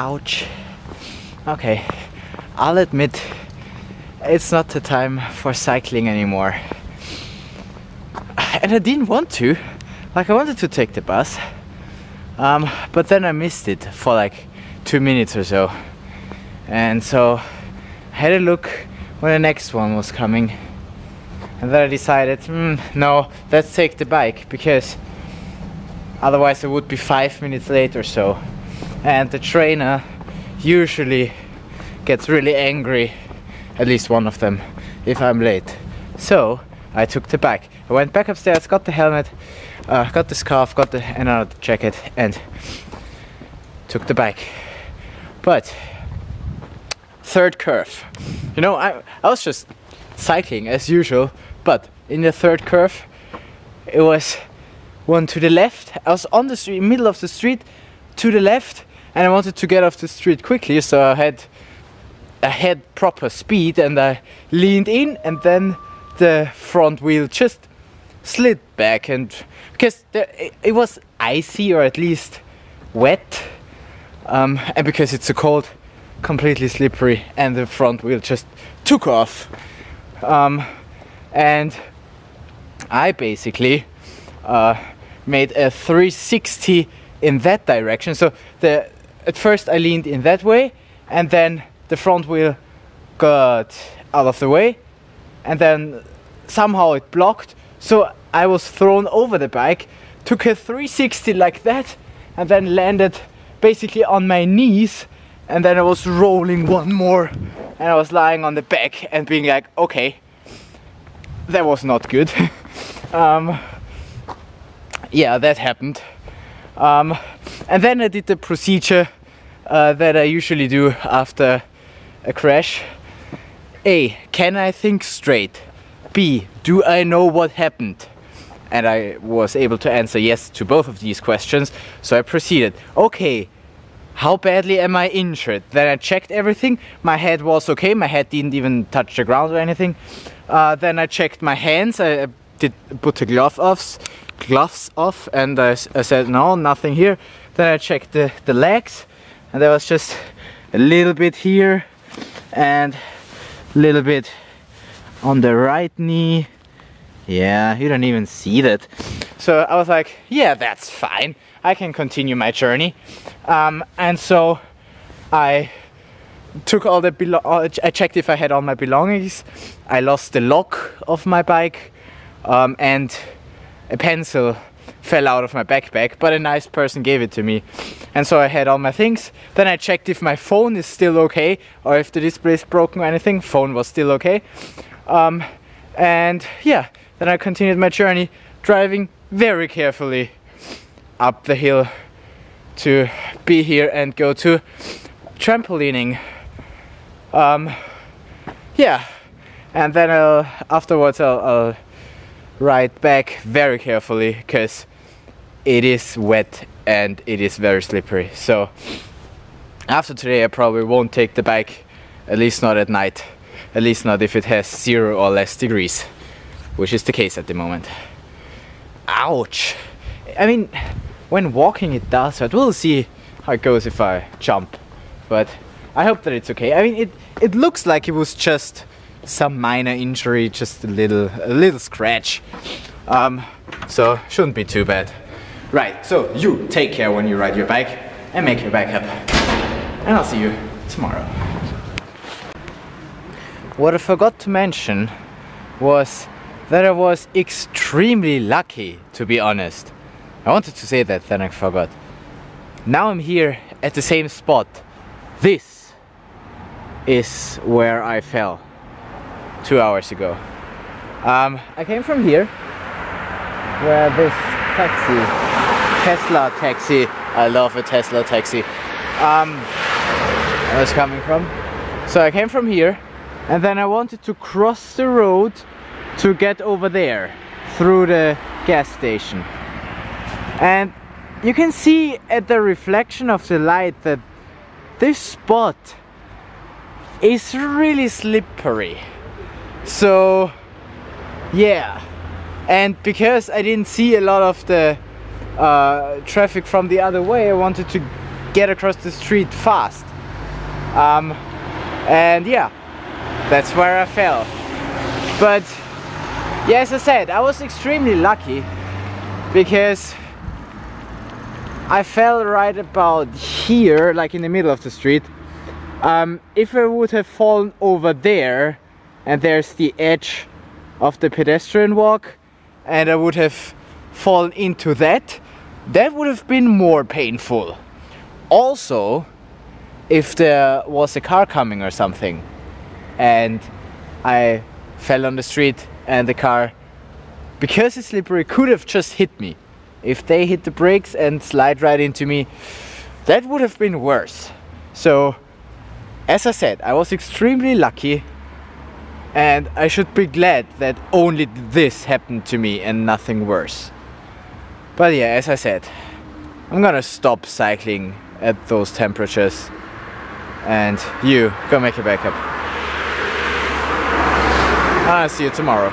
Ouch. Okay, I'll admit it's not the time for cycling anymore. And I didn't want to. Like, I wanted to take the bus, but then I missed it for like 2 minutes or so. And so I had a look when the next one was coming. And then I decided, no, let's take the bike, because otherwise it would be 5 minutes late or so. And the trainer usually gets really angry, at least one of them, if I'm late. So I took the bike. I went back upstairs, got the helmet, got the scarf, got the another jacket, and took the bike. But third curve, you know, I was just cycling as usual, but in the third curve it was one to the left. I was on the street, middle of the street, to the left, and I wanted to get off the street quickly, so I had proper speed, and I leaned in, and then the front wheel just slid back, and because it was icy, or at least wet, and because it's so cold, completely slippery, and the front wheel just took off. And I basically made a 360 in that direction. So at first I leaned in that way, and then the front wheel got out of the way, and then somehow it blocked, so I was thrown over the bike, took a 360 like that, and then landed basically on my knees, and then I was rolling one more, and I was lying on the back and being like, okay, that was not good. Yeah, that happened. And then I did the procedure that I usually do after a crash. A, can I think straight? B, do I know what happened? And I was able to answer yes to both of these questions, so I proceeded. Okay, how badly am I injured? Then I checked everything. My head was okay, my head didn't even touch the ground or anything. Then I checked my hands. I did put the gloves off, and I said no, nothing here. Then I checked the legs, and there was just a little bit here and a little bit on the right knee. Yeah, you don't even see that. So I was like, yeah, that's fine, I can continue my journey. And so I took all the I checked if I had all my belongings. I lost the lock of my bike, and a pencil fell out of my backpack, but a nice person gave it to me, and so I had all my things. Then I checked if my phone is still okay, or if the display is broken or anything. Phone was still okay. And yeah, then I continued my journey, driving very carefully up the hill to be here and go to trampolining. Yeah, and then afterwards I'll ride back very carefully, because it is wet and it is very slippery. So after today I probably won't take the bike, at least not at night, at least not if it has 0 or less degrees, which is the case at the moment. Ouch! I mean, when walking it does hurt. We'll see how it goes if I jump, but I hope that it's okay. I mean, it looks like it was just some minor injury, just a little scratch, so shouldn't be too bad. Right, so you take care when you ride your bike and make your bike up, and I'll see you tomorrow. What I forgot to mention was that I was extremely lucky, to be honest. I wanted to say that, then I forgot. Now I'm here at the same spot. This is where I fell 2 hours ago. I came from here, where this Tesla taxi, I love a Tesla taxi, I was coming from. So I came from here, and then I wanted to cross the road to get over there through the gas station. And you can see at the reflection of the light that this spot is really slippery. So yeah, and because I didn't see a lot of the traffic from the other way, I wanted to get across the street fast. And yeah, that's where I fell. But yeah, as I said, I was extremely lucky because I fell right about here, like in the middle of the street. If I would have fallen over there, and there's the edge of the pedestrian walk, and I would have fallen into that, that would have been more painful. Also, if there was a car coming or something, and I fell on the street and the car, because it's slippery, could have just hit me. If they hit the brakes and slide right into me, that would have been worse. So, as I said, I was extremely lucky, and I should be glad that only this happened to me and nothing worse. But yeah, as I said, I'm gonna stop cycling at those temperatures, and you go make a backup. I'll see you tomorrow.